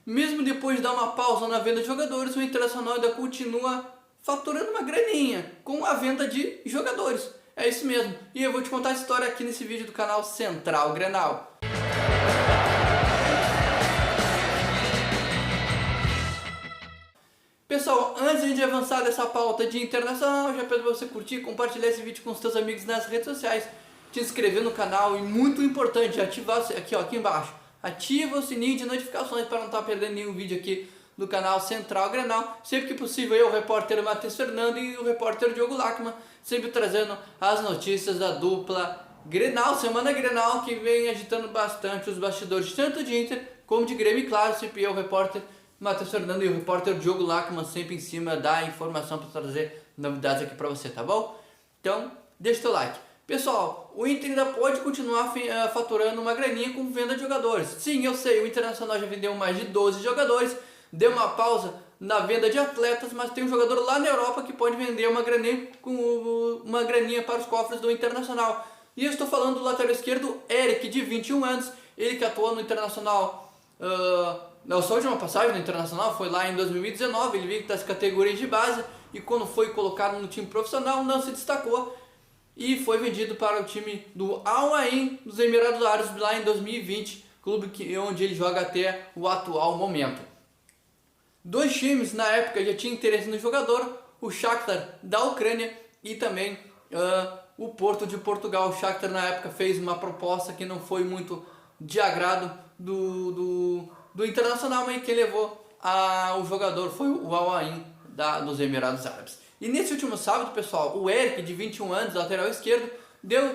mesmo depois de dar uma pausa na venda de jogadores, o Internacional ainda continua faturando uma graninha com a venda de jogadores. É isso mesmo. E eu vou te contar a história aqui nesse vídeo do canal Central Grenal. Pessoal, antes de avançar dessa pauta de internacional, já peço para você curtir, compartilhar esse vídeo com os seus amigos nas redes sociais, te inscrever no canal e, muito importante, ativar aqui embaixo, ativa o sininho de notificações para não estar perdendo nenhum vídeo aqui do canal Central Grenal. Sempre que possível, eu, o repórter Matheus Fernando e o repórter Diogo Lachmann, sempre trazendo as notícias da dupla Grenal, Semana Grenal, que vem agitando bastante os bastidores tanto de Inter como de Grêmio. E claro, sempre eu, o repórter Matheus Fernando e o repórter Diogo Lachmann, sempre em cima da informação para trazer novidades aqui para você, tá bom? Então, deixa o teu like. Pessoal, o Inter ainda pode continuar faturando uma graninha com venda de jogadores. Sim, eu sei, o Internacional já vendeu mais de 12 jogadores, deu uma pausa na venda de atletas, mas tem um jogador lá na Europa que pode vender uma graninha para os cofres do Internacional. E eu estou falando do lateral esquerdo Eric, de 21 anos, ele que atuou no Internacional. Na sua última passagem no Internacional foi lá em 2019, ele veio das categorias de base e quando foi colocado no time profissional não se destacou e foi vendido para o time do Al Ain dos Emirados Árabes lá em 2020, clube onde ele joga até o atual momento. Dois times na época já tinham interesse no jogador, o Shakhtar da Ucrânia e também o Porto de Portugal. O Shakhtar na época fez uma proposta que não foi muito de agrado do Internacional, mas quem levou o jogador foi o Al Ain dos Emirados Árabes. E nesse último sábado, pessoal, o Eric, de 21 anos, lateral esquerdo,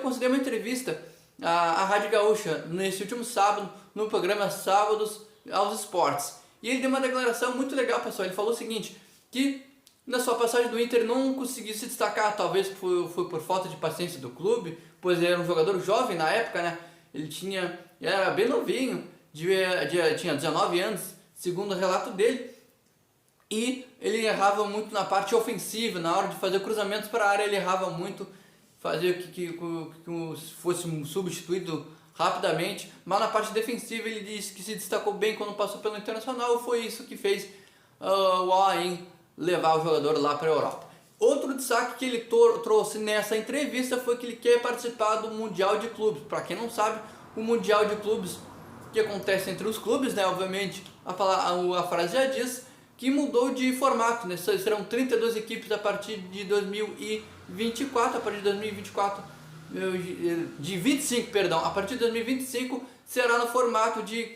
concedeu uma entrevista à Rádio Gaúcha nesse último sábado, no programa Sábados aos Esportes. E ele deu uma declaração muito legal, pessoal. Ele falou o seguinte, que na sua passagem do Inter não conseguiu se destacar, talvez foi por falta de paciência do clube, pois ele era um jogador jovem na época, né? Ele era bem novinho, tinha 19 anos, segundo o relato dele, e ele errava muito na parte ofensiva, na hora de fazer cruzamentos para a área ele errava muito, fazia que fosse substituído rapidamente, mas na parte defensiva ele disse que se destacou bem quando passou pelo Internacional, e foi isso que fez o Al Ain levar o jogador lá para a Europa. Outro destaque que ele trouxe nessa entrevista foi que ele quer participar do Mundial de Clubes. Para quem não sabe, o Mundial de Clubes que acontece entre os clubes, né? Obviamente a frase já diz que mudou de formato, né? Serão 32 equipes a partir de 2024, a partir de 25, perdão, a partir de 2025 será no formato de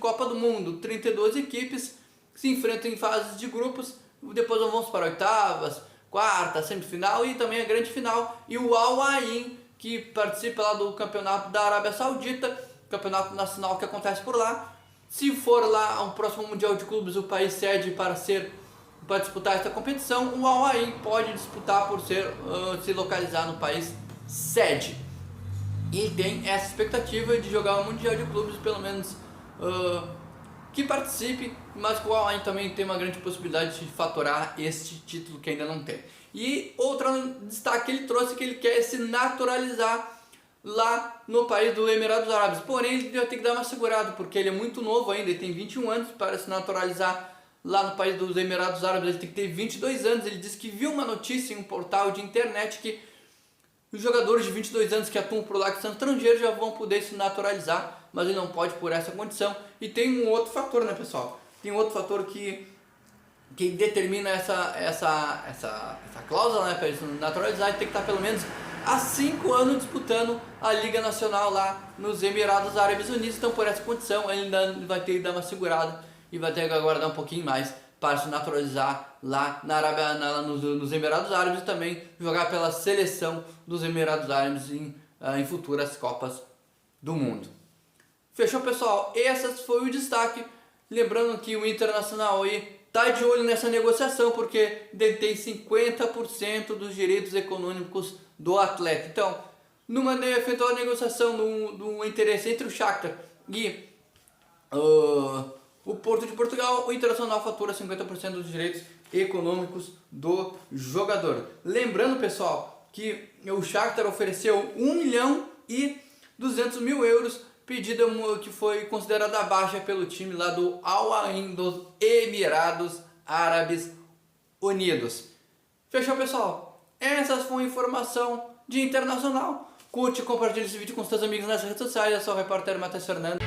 Copa do Mundo, 32 equipes se enfrentam em fases de grupos, depois vamos para oitavas, quarta, semifinal e também a grande final, e o Al Ain, que participa lá do campeonato da Arábia Saudita, campeonato nacional que acontece por lá. Se for lá um próximo Mundial de Clubes, o país sede para disputar essa competição, o Al Ain pode disputar por se localizar no país sede. E tem essa expectativa de jogar o Mundial de Clubes, pelo menos que participe, mas o Al Ain também tem uma grande possibilidade de faturar este título que ainda não tem. E outro destaque que ele trouxe é que ele quer se naturalizar lá no país dos Emirados Árabes. Porém, ele vai ter que dar uma segurada, porque ele é muito novo ainda, ele tem 21 anos para se naturalizar lá no país dos Emirados Árabes, ele tem que ter 22 anos. Ele disse que viu uma notícia em um portal de internet que os jogadores de 22 anos que atuam por lá, que são estrangeiros, já vão poder se naturalizar, mas ele não pode por essa condição. E tem um outro fator, né, pessoal? Tem um outro fator que determina essa cláusula, né, para ele se naturalizar. Ele tem que estar pelo menos há 5 anos disputando a Liga Nacional lá nos Emirados Árabes Unidos. Então, por essa condição, ele ainda vai ter que dar uma segurada e vai ter que aguardar um pouquinho mais para se naturalizar lá na Arábia, nos Emirados Árabes, e também jogar pela seleção dos Emirados Árabes em futuras Copas do Mundo. Fechou, pessoal? Esse foi o destaque. Lembrando que o Internacional aí tá de olho nessa negociação, porque detém 50% dos direitos econômicos do atleta. Então, numa eventual negociação do interesse entre o Shakhtar e o Porto de Portugal, o Internacional fatura 50% dos direitos econômicos do jogador. Lembrando, pessoal, que o Shakhtar ofereceu 1.200.000 euros pedida que foi considerada baixa pelo time lá do Al Ain dos Emirados Árabes Unidos. Fechou, pessoal? Essas foram informação de internacional. Curte e compartilhe esse vídeo com seus amigos nas redes sociais. Eu sou o repórter Matheus Fernandes.